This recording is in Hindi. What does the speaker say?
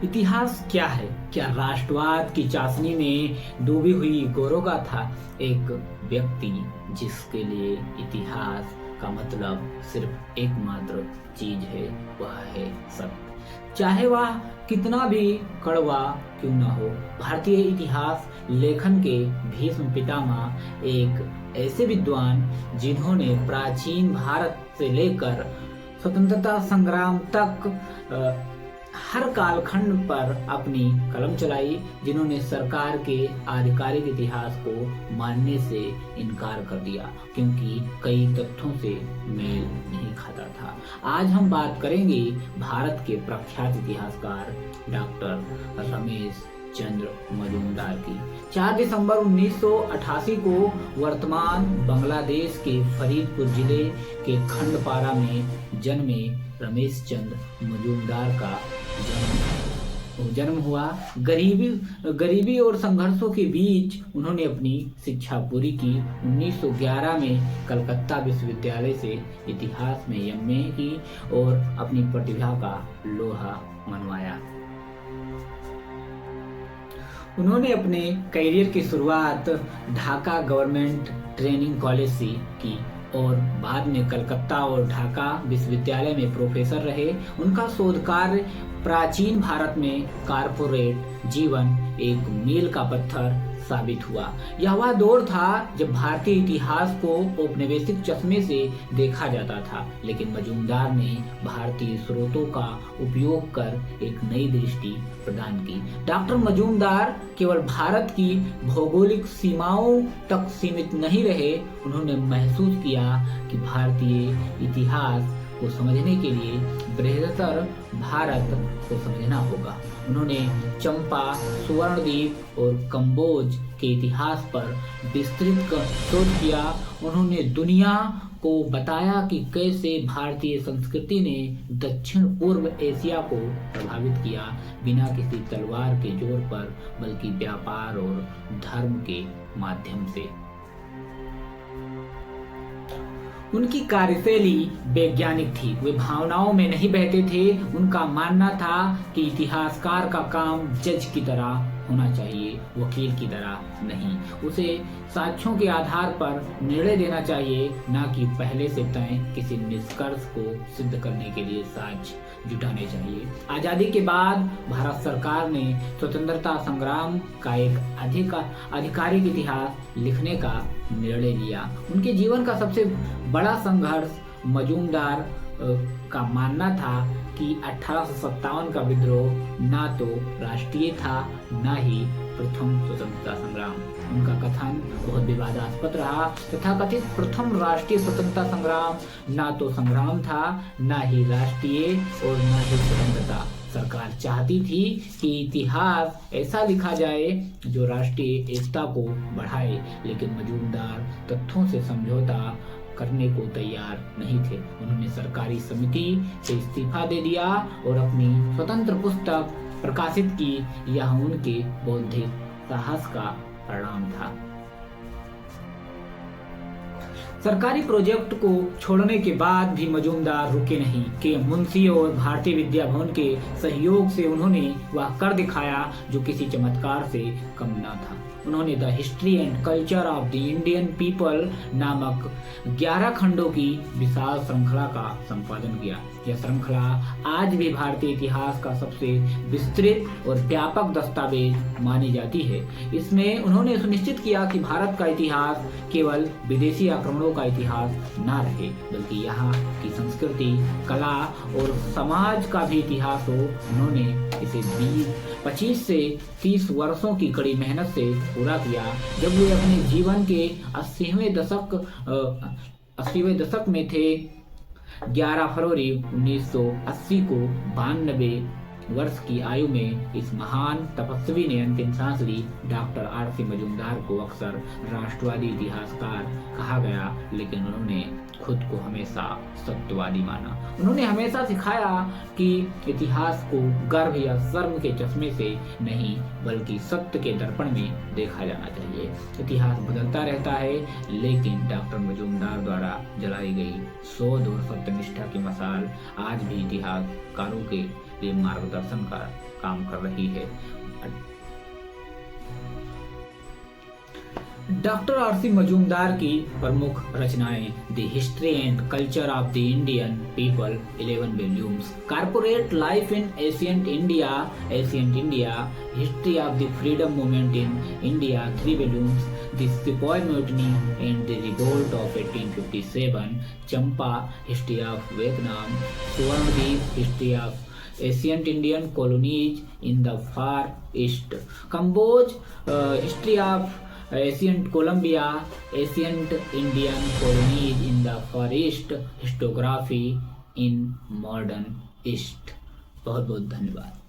इतिहास क्या है? क्या राष्ट्रवाद की चाशनी में डूबी हुई गौरवगा था एक व्यक्ति जिसके लिए इतिहास का मतलब सिर्फ एकमात्र चीज है, वह है सत्य। चाहे वह कितना भी कड़वा क्यों न हो। भारतीय इतिहास लेखन के भीष्म पितामह एक ऐसे विद्वान जिन्होंने प्राचीन भारत से लेकर स्वतंत्रता संग्राम तक हर कालखंड पर अपनी कलम चलाई, जिन्होंने सरकार के आधिकारिक इतिहास को मानने से इनकार कर दिया क्योंकि कई तथ्यों से मेल नहीं खाता था। आज हम बात करेंगे भारत के प्रख्यात इतिहासकार डॉक्टर रमेश चंद्र मजूमदार की। 4 दिसंबर 1988 को वर्तमान बांग्लादेश के फरीदपुर जिले के खंडपारा में जन्मे रमेश चंद्र मजूमदार का जन्म हुआ। गरीबी और संघर्षों के बीच उन्होंने अपनी शिक्षा पूरी की। 1911 में कलकत्ता विश्वविद्यालय से इतिहास में एमए की और अपनी प्रतिभा का लोहा मनवाया। उन्होंने अपने करियर की शुरुआत ढाका गवर्नमेंट ट्रेनिंग कॉलेज से की और बाद में कलकत्ता और ढाका विश्वविद्यालय में प्रोफेसर रहे। उनका शोध कार्य प्राचीन भारत में कारपोरेट जीवन एक मील का पत्थर साबित हुआ। यह वह दौर था जब भारतीय इतिहास को औपनिवेशिक चश्मे से देखा जाता था, लेकिन मजूमदार ने भारतीय स्रोतों का उपयोग कर एक नई दृष्टि प्रदान की। डॉक्टर मजूमदार केवल भारत की भौगोलिक सीमाओं तक सीमित नहीं रहे। उन्होंने महसूस किया कि भारतीय इतिहास को समझने के लिए बृहत्तर भारत को समझना होगा। उन्होंने चंपा, सुवर्णद्वीप और कंबोज के इतिहास पर विस्तृत शोध किया। उन्होंने दुनिया को बताया कि कैसे भारतीय संस्कृति ने दक्षिण पूर्व एशिया को प्रभावित किया, बिना किसी तलवार के जोर पर, बल्कि व्यापार और धर्म के माध्यम से। उनकी कार्यशैली वैज्ञानिक थी। वे भावनाओं में नहीं बहते थे। उनका मानना था कि इतिहासकार का काम जज की तरह होना चाहिए, वकील की तरह नहीं। उसे साक्ष्यों के आधार पर निर्णय देना चाहिए, न कि पहले से तय किसी निष्कर्ष को सिद्ध करने के लिए साक्ष्य जुटाने चाहिए। आजादी के बाद भारत सरकार ने स्वतंत्रता संग्राम का एक आधिकारिक इतिहास लिखने का निर्णय लिया। उनके जीवन का सबसे बड़ा संघर्ष मजूमदार का मानना था कि 1857 का विद्रोह न तो राष्ट्रीय था, न ही प्रथम स्वतंत्रता संग्राम। उनका कथन बहुत विवादास्पद रहा। तथा कथित प्रथम राष्ट्रीय स्वतंत्रता संग्राम न तो संग्राम था, न ही राष्ट्रीय और न ही स्वतंत्रता। सरकार चाहती थी कि इतिहास ऐसा लिखा जाए जो राष्ट्रीय एकता को बढ़ाए, लेकिन मजूमदार तथ्यों से समझौता करने को तैयार नहीं थे। उन्होंने सरकारी समिति से इस्तीफा दे दिया और अपनी स्वतंत्र पुस्तक प्रकाशित की। यह उनके बौद्धिक साहस का परिणाम था। सरकारी प्रोजेक्ट को छोड़ने के बाद भी मजूमदार रुके नहीं कि मुंशी और भारतीय विद्या भवन के सहयोग से उन्होंने वह कर दिखाया जो किसी चमत्कार से कम न था। उन्होंने the history and culture of the Indian people नामक 11 खंडों की विशाल श्रृंखला का संपादन किया। यह श्रृंखला आज भी भारतीय इतिहास का सबसे विस्तृत और व्यापक दस्तावेज मानी जाती है। इसमें उन्होंने सुनिश्चित किया कि भारत का इतिहास केवल विदेशी आक्रमणों का इतिहास न रहे, बल्कि यहाँ की संस्कृति, कला और समाज का भी इतिहास हो। उन्होंने इसे 25 से 30 वर्षों की कड़ी मेहनत से पूरा किया। जब वे अपने जीवन के 80वें दशक में थे, 11 फरवरी 1980 को 92 वर्ष की आयु में इस महान तपस्वी ने अंतिम सांस ली। Doctor RC. मजूमदार को अक्सर राष्ट्रवादी इतिहासकार कहा गया, लेकिन उन्होंने खुद को हमेशा सत्यवादी माना। उन्होंने हमेशा सिखाया कि इतिहास को गर्व या शर्म के चश्मे से नहीं, बल्कि सत्य के दर्पण में देखा जाना चाहिए। इतिहास बदलता रहता है, लेकिन डॉक्टर मजूमदार द्वारा जलाई गई शोध और सत्यनिष्ठा की मशाल आज भी इतिहासकारों के लिए मार्गदर्शन का काम कर रही है। डॉक्टर आरसी मजूमदार की प्रमुख रचनाएं the history and culture of the Indian people 11 volumes, corporate life in ancient India, history of the freedom movement in India 3 volumes, the sepoy mutiny and the revolt of 1857, Champa history of Vietnam, Suvarnadvipa history of ancient Indian colonies in the Far East, Kambuja history of ancient Columbia, ancient Indian colonies in the Far East, historiography in modern East. बहुत बहुत धन्यवाद।